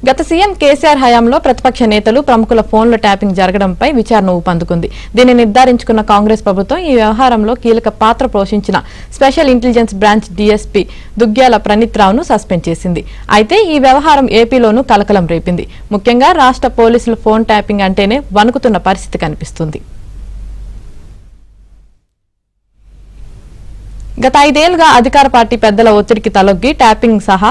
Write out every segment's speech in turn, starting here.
గత సీఎం కేసీఆర్ హయాంలో ప్రతిపక్ష నేతలు ప్రముఖుల ఫోన్ల ట్యాపింగ్ జరగడంపై విచారణ ఊపందుకుంది. దీన్ని నిర్ధారించుకున్న కాంగ్రెస్ ప్రభుత్వం ఈ వ్యవహారంలో కీలక పాత్ర పోషించిన special intelligence branch DSP Duggyala Praneeth రావును సస్పెండ్ చేసింది. అయితే ఈ వ్యవహారం ఏపీలోనూ కలకలం రేపింది. ముఖ్యంగా రాష్ట్ర పోలీసులు ఫోన్ ట్యాపింగ్ అంటేనే వణుకుతున్న పరిస్థితి కనిపిస్తుంది. గత 5 ఏళ్లుగా అధికార పార్టీ పెద్దల ఒత్తిడికి తలొగ్గి ట్యాపింగ్ సహా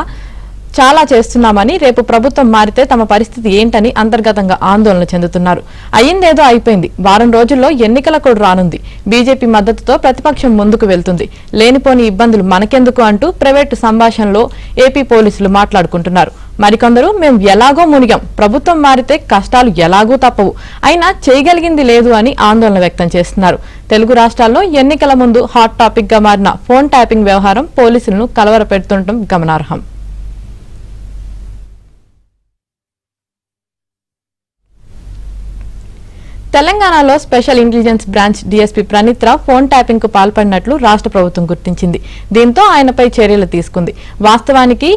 చాలా చేస్తున్నామని, రేపు ప్రభుత్వం మారితే తమ పరిస్థితి ఏంటని అంతర్గతంగా ఆందోళన చెందుతున్నారు. అయ్యిందేదో అయిపోయింది. వారం రోజుల్లో ఎన్నికల కోడ్ రానుంది. బీజేపీ మద్దతుతో ప్రతిపక్షం ముందుకు వెళ్తుంది. లేనిపోని ఇబ్బందులు మనకెందుకు అంటూ ప్రైవేటు సంభాషణలో ఏపీ పోలీసులు మాట్లాడుకుంటున్నారు. మరికొందరు మేము ఎలాగో మునిగాం, ప్రభుత్వం మారితే కష్టాలు ఎలాగూ తప్పవు, అయినా చేయగలిగింది లేదు అని ఆందోళన వ్యక్తం చేస్తున్నారు. తెలుగు రాష్ట్రాల్లో ఎన్నికల ముందు హాట్ టాపిక్ గా మారిన ఫోన్ ట్యాపింగ్ వ్యవహారం పోలీసులను కలవరపెడుతుండటం గమనార్హం. తెలంగాణలో special intelligence branch DSP Praneeth Rao phone tapping కు పాల్పడినట్లు రాష్ట్ర ప్రభుత్వం గుర్తించింది. దీంతో ఆయనపై చర్యలు తీసుకుంది. వాస్తవానికి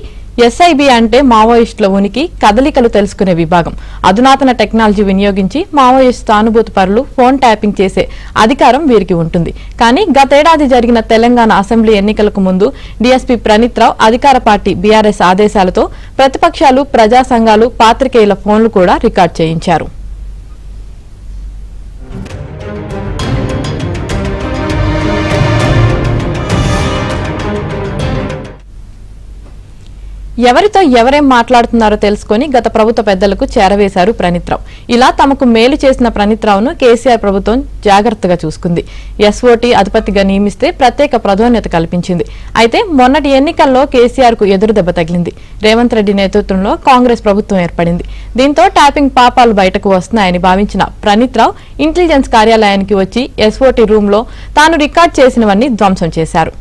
ఎస్ఐబి అంటే మావోయిస్టుల ఉనికి, కదలికలు తెలుసుకునే విభాగం. అధునాతన టెక్నాలజీ వినియోగించి మావోయిస్టు సానుభూతి పరులు ఫోన్ ట్యాపింగ్ చేసే అధికారం వీరికి ఉంటుంది. కానీ గతేడాది జరిగిన తెలంగాణ అసెంబ్లీ ఎన్నికలకు ముందు డీఎస్పీ ప్రణీత్ రావు అధికార పార్టీ బీఆర్ఎస్ ఆదేశాలతో ప్రతిపక్షాలు, ప్రజా సంఘాలు, పాత్రికేయుల ఫోన్లు కూడా రికార్డు చేయించారు. ఎవరితో ఎవరేం మాట్లాడుతున్నారో తెలుసుకుని గత ప్రభుత్వ పెద్దలకు చేరవేశారు ప్రణీత్ రావు. ఇలా తమకు మేలు చేసిన ప్రణీత్ రావును కేసీఆర్ ప్రభుత్వం జాగ్రత్తగా చూసుకుంది. ఎస్ఓటీ అధిపతిగా నియమిస్తే ప్రత్యేక ప్రాధాన్యత కల్పించింది. అయితే మొన్నటి ఎన్నికల్లో కేసీఆర్ కు ఎదురుదెబ్బ తగిలింది. రేవంత్ రెడ్డి నేతృత్వంలో కాంగ్రెస్ ప్రభుత్వం ఏర్పడింది. దీంతో ట్యాపింగ్ పాపాలు బయటకు వస్తున్నాయని భావించిన ప్రణీత్ రావు ఇంటెలిజెన్స్ కార్యాలయానికి వచ్చి ఎస్ఓటీ రూమ్ లో తాను రికార్డు చేసినవన్నీ ధ్వంసం చేశారు.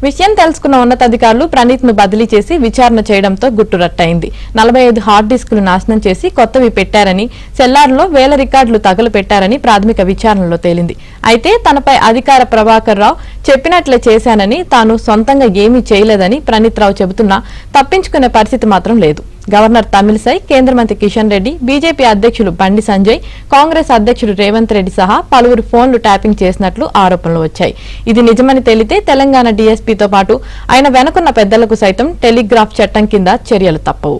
విషయం తెలుసుకున్న ఉన్నతాధికారులు ప్రణీత్ ను బదిలీ చేసి విచారణ చేయడంతో గుట్టురట్టయింది. 45 హార్డ్ డిస్కులు నాశనం చేసి కొత్తవి పెట్టారని, సెల్లార్లో వేల రికార్డులు తగలపెట్టారని ప్రాథమిక విచారణలో తేలింది. అయితే తనపై అధికార ప్రభాకర్ రావు చెప్పినట్లే చేశానని, తాను సొంతంగా ఏమీ చేయలేదని ప్రణీత్ రావు చెబుతున్నా తప్పించుకునే పరిస్థితి మాత్రం లేదు. గవర్నర్ తమిళిసై, కేంద్ర మంత్రి కిషన్ రెడ్డి, బీజేపీ అధ్యక్షులు బండి సంజయ్, కాంగ్రెస్ అధ్యక్షుడు రేవంత్ రెడ్డి సహా పలువురు ఫోన్లు ట్యాపింగ్ చేసినట్లు ఆరోపణలు వచ్చాయి. ఇది నిజమని తేలితే తెలంగాణ డీఎస్పీతో పాటు ఆయన వెనుకున్న పెద్దలకు సైతం టెలిగ్రాఫ్ చట్టం కింద చర్యలు తప్పవు.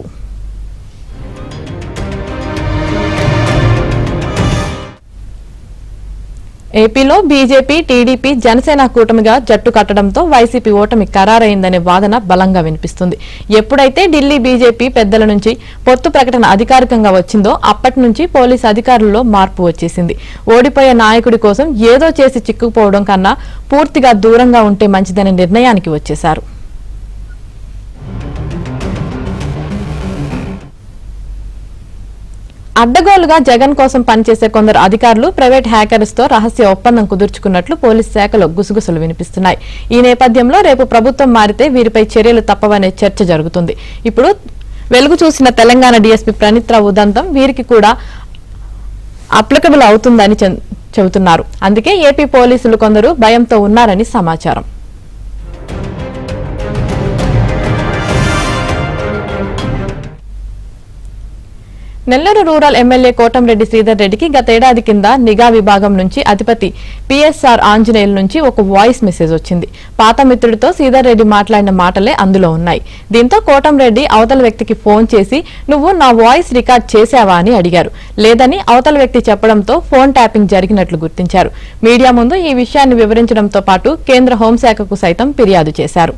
ఏపీలో బీజేపీ, టీడీపీ, జనసేన కూటమిగా జట్టు కట్టడంతో వైసీపీ ఓటమి ఖరారైందనే వాదన బలంగా వినిపిస్తుంది. ఎప్పుడైతే ఢిల్లీ బీజేపీ పెద్దల నుంచి పొత్తు ప్రకటన అధికారికంగా వచ్చిందో అప్పటి నుంచి పోలీసు అధికారుల్లో మార్పు వచ్చేసింది. ఓడిపోయే నాయకుడి కోసం ఏదో చేసి చిక్కుపోవడం కన్నా పూర్తిగా దూరంగా ఉంటే మంచిదనే నిర్ణయానికి వచ్చేశారు. అడ్డగోలుగా జగన్ కోసం పనిచేసే కొందరు అధికారులు ప్రైవేట్ హ్యాకర్స్ తో రహస్య ఒప్పందం కుదుర్చుకున్నట్లు పోలీసు శాఖలో గుసగుసలు వినిపిస్తున్నాయి. ఈ నేపథ్యంలో రేపు ప్రభుత్వం మారితే వీరిపై చర్యలు తప్పవనే చర్చ జరుగుతుంది. ఇప్పుడు వెలుగు చూసిన తెలంగాణ డీఎస్పీ ప్రణీత్ రావు ఉదంతం వీరికి కూడా అప్లికబుల్ అవుతుందని చెబుతున్నారు. అందుకే ఏపీ పోలీసులు కొందరు భయంతో ఉన్నారని సమాచారం. నెల్లూరు రూరల్ ఎమ్మెల్యే కోటంరెడ్డి శ్రీధర్ రెడ్డికి గతేడాది కింద నిఘా విభాగం నుంచి అధిపతి పిఎస్ఆర్ ఆంజనేయుల నుంచి ఒక వాయిస్ మెసేజ్ వచ్చింది. పాత మిత్రుడితో శ్రీధర్ రెడ్డి మాట్లాడిన మాటలే అందులో ఉన్నాయి. దీంతో కోటంరెడ్డి అవతల వ్యక్తికి ఫోన్ చేసి నువ్వు నా వాయిస్ రికార్డ్ చేశావా అని అడిగారు. లేదని అవతల వ్యక్తి చెప్పడంతో ఫోన్ ట్యాపింగ్ జరిగినట్లు గుర్తించారు. మీడియా ముందు ఈ విషయాన్ని వివరించడంతో పాటు కేంద్ర హోంశాఖకు సైతం ఫిర్యాదు చేశారు.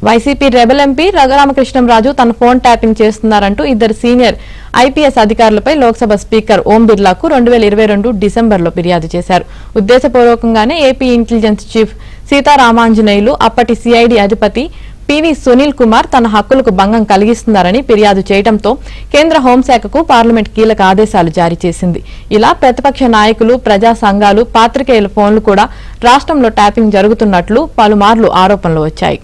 వైసీపీ రెబెల్ ఎంపీ రఘురామకృష్ణంరాజు తన ఫోన్ ట్యాపింగ్ చేస్తున్నారంటూ ఇద్దరు సీనియర్ ఐపీఎస్ అధికారులపై లోక్సభ స్పీకర్ ఓం బిర్లాకు 2022 డిసెంబర్లో ఫిర్యాదు చేశారు. ఉద్దేశపూర్వకంగానే ఏపీ ఇంటెలిజెన్స్ చీఫ్ సీతారామాంజనేయులు అప్పటి సిఐడి అధిపతి పివి సునీల్ కుమార్ తన హక్కులకు భంగం కలిగిస్తున్నారని ఫిర్యాదు చేయడంతో కేంద్ర హోంశాఖకు పార్లమెంట్ కీలక ఆదేశాలు జారీ చేసింది. ఇలా ప్రతిపక్ష నాయకులు, ప్రజా సంఘాలు, పాత్రికేయుల ఫోన్లు కూడా రాష్ట్రంలో ట్యాపింగ్ జరుగుతున్నట్లు పలుమార్లు ఆరోపణలు వచ్చాయి.